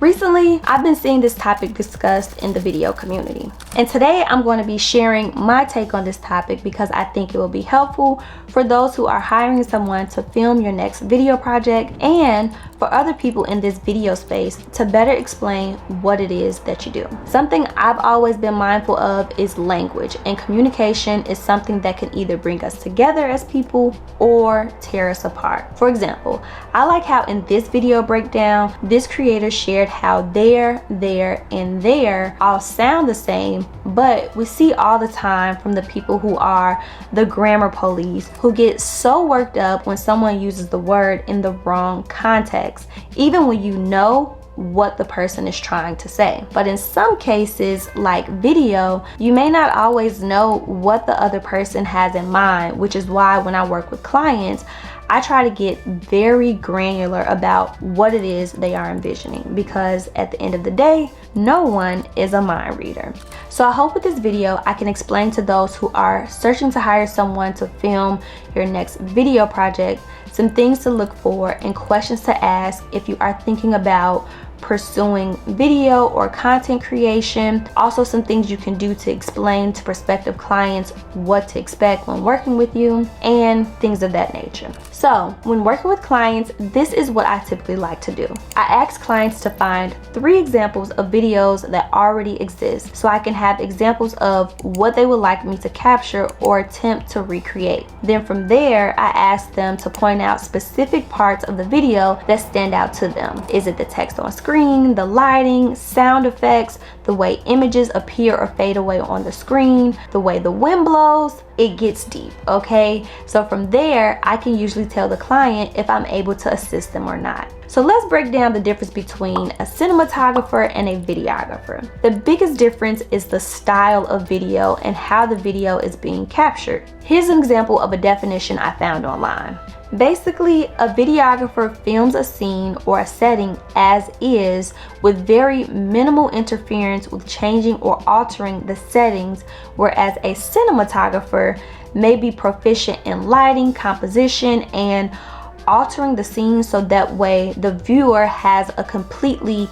Recently, I've been seeing this topic discussed in the video community. And today I'm going to be sharing my take on this topic because I think it will be helpful for those who are hiring someone to film your next video project and for other people in this video space to better explain what it is that you do. Something I've always been mindful of is language, and communication is something that can either bring us together as people or tear us apart. For example, I like how in this video breakdown, this creator shared how there, and there all sound the same, but we see all the time from the people who are the grammar police who get so worked up when someone uses the word in the wrong context, even when you know what the person is trying to say. But in some cases, like video, you may not always know what the other person has in mind, which is why when I work with clients, I try to get very granular about what it is they are envisioning, because at the end of the day, no one is a mind reader. So I hope with this video, I can explain to those who are searching to hire someone to film your next video project some things to look for and questions to ask if you are thinking about pursuing video or content creation. Also, some things you can do to explain to prospective clients what to expect when working with you and things of that nature. So when working with clients, this is what I typically like to do. I ask clients to find 3 examples of videos that already exist so I can have examples of what they would like me to capture or attempt to recreate. Then from there, I ask them to point out specific parts of the video that stand out to them. Is it the text on screen, the lighting, sound effects, the way images appear or fade away on the screen, the way the wind blows? It gets deep, okay? So from there, I can usually tell the client if I'm able to assist them or not. So let's break down the difference between a cinematographer and a videographer. The biggest difference is the style of video and how the video is being captured. Here's an example of a definition I found online. Basically, a videographer films a scene or a setting as is with very minimal interference with changing or altering the settings, whereas a cinematographer may be proficient in lighting, composition, and altering the scene so that way the viewer has a completely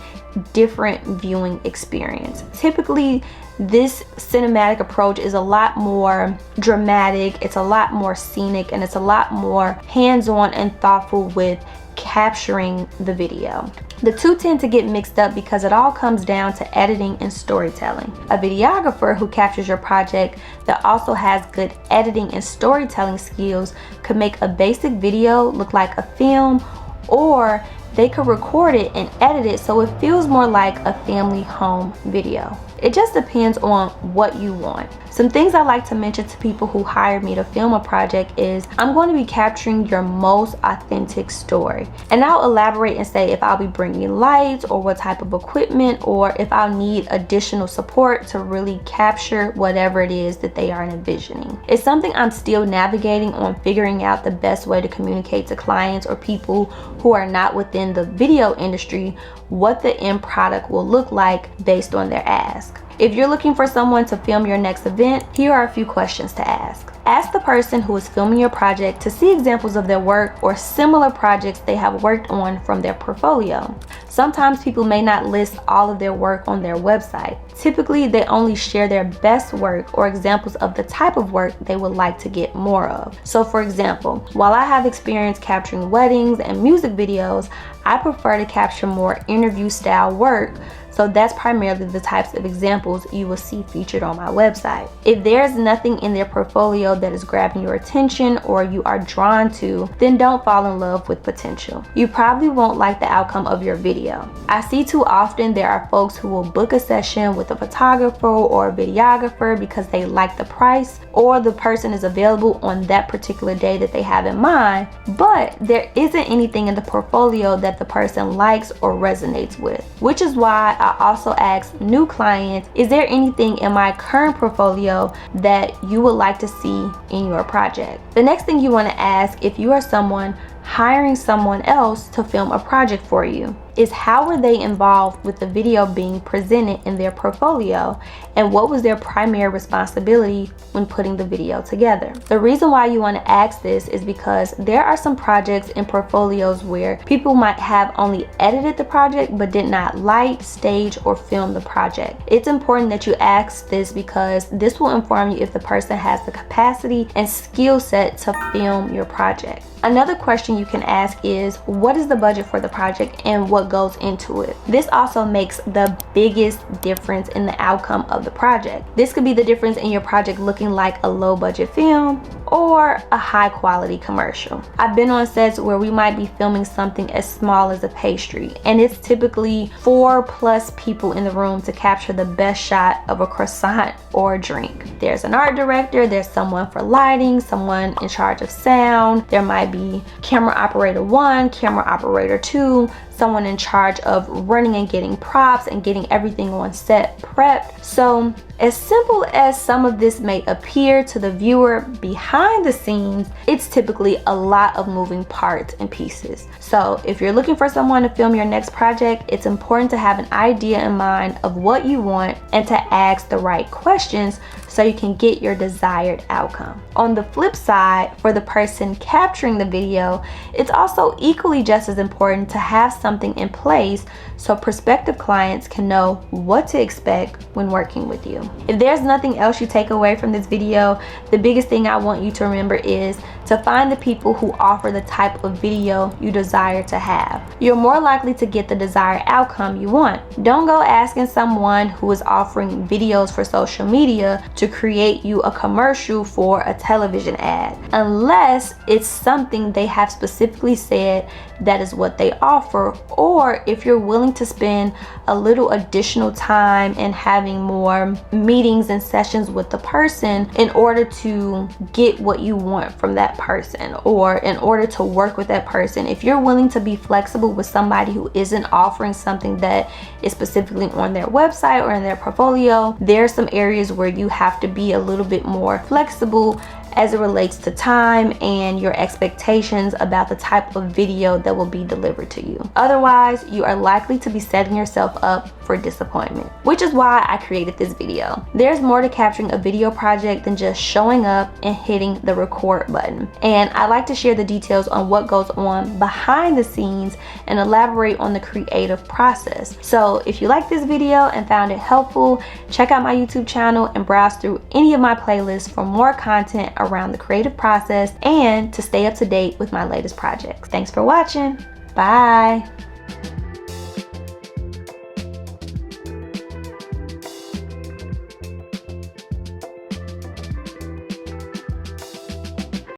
different viewing experience. Typically, this cinematic approach is a lot more dramatic, it's a lot more scenic, and it's a lot more hands-on and thoughtful with capturing the video. The two tend to get mixed up because it all comes down to editing and storytelling. A videographer who captures your project that also has good editing and storytelling skills could make a basic video look like a film, or they could record it and edit it so it feels more like a family home video. It just depends on what you want. Some things I like to mention to people who hire me to film a project is I'm going to be capturing your most authentic story. And I'll elaborate and say if I'll be bringing lights or what type of equipment, or if I'll need additional support to really capture whatever it is that they are envisioning. It's something I'm still navigating on, figuring out the best way to communicate to clients or people who are not within the video industry what the end product will look like based on their ask. If you're looking for someone to film your next event, here are a few questions to ask. Ask the person who is filming your project to see examples of their work or similar projects they have worked on from their portfolio. Sometimes people may not list all of their work on their website. Typically, they only share their best work or examples of the type of work they would like to get more of. So for example, while I have experience capturing weddings and music videos, I prefer to capture more interview style work. So that's primarily the types of examples you will see featured on my website. If there's nothing in their portfolio that is grabbing your attention or you are drawn to, then don't fall in love with potential. You probably won't like the outcome of your video. I see too often there are folks who will book a session with a photographer or a videographer because they like the price or the person is available on that particular day that they have in mind, but there isn't anything in the portfolio that the person likes or resonates with, which is why I also ask new clients, is there anything in my current portfolio that you would like to see in your project? The next thing you want to ask, if you are someone hiring someone else to film a project for you is how were they involved with the video being presented in their portfolio, and what was their primary responsibility when putting the video together. The reason why you want to ask this is because there are some projects and portfolios where people might have only edited the project but did not light, stage, or film the project. It's important that you ask this because this will inform you if the person has the capacity and skill set to film your project. Another question you can ask is, what is the budget for the project and what goes into it? This also makes the biggest difference in the outcome of the project. This could be the difference in your project looking like a low budget film or a high quality commercial. I've been on sets where we might be filming something as small as a pastry, and it's typically 4+ people in the room to capture the best shot of a croissant or a drink. There's an art director, there's someone for lighting, someone in charge of sound, there might be camera operator 1, camera operator 2, someone in charge of running and getting props and getting everything on set prepped. So as simple as some of this may appear to the viewer behind the scenes, it's typically a lot of moving parts and pieces. So if you're looking for someone to film your next project, it's important to have an idea in mind of what you want and to ask the right questions so you can get your desired outcome. On the flip side, for the person capturing the video, it's also equally just as important to have something in place so prospective clients can know what to expect when working with you. If there's nothing else you take away from this video, the biggest thing I want you to remember is to find the people who offer the type of video you desire to have. You're more likely to get the desired outcome you want. Don't go asking someone who is offering videos for social media to create you a commercial for a television ad, unless it's something they have specifically said that is what they offer, or if you're willing to spend a little additional time and having more meetings and sessions with the person in order to get what you want from that person, or in order to work with that person. If you're willing to be flexible with somebody who isn't offering something that is specifically on their website or in their portfolio, there are some areas where you have to be a little bit more flexible as it relates to time and your expectations about the type of video that will be delivered to you. Otherwise, you are likely to be setting yourself up for disappointment, which is why I created this video. There's more to capturing a video project than just showing up and hitting the record button. And I like to share the details on what goes on behind the scenes and elaborate on the creative process. So if you like this video and found it helpful, check out my YouTube channel and browse through any of my playlists for more content around the creative process and to stay up to date with my latest projects. Thanks for watching. Bye.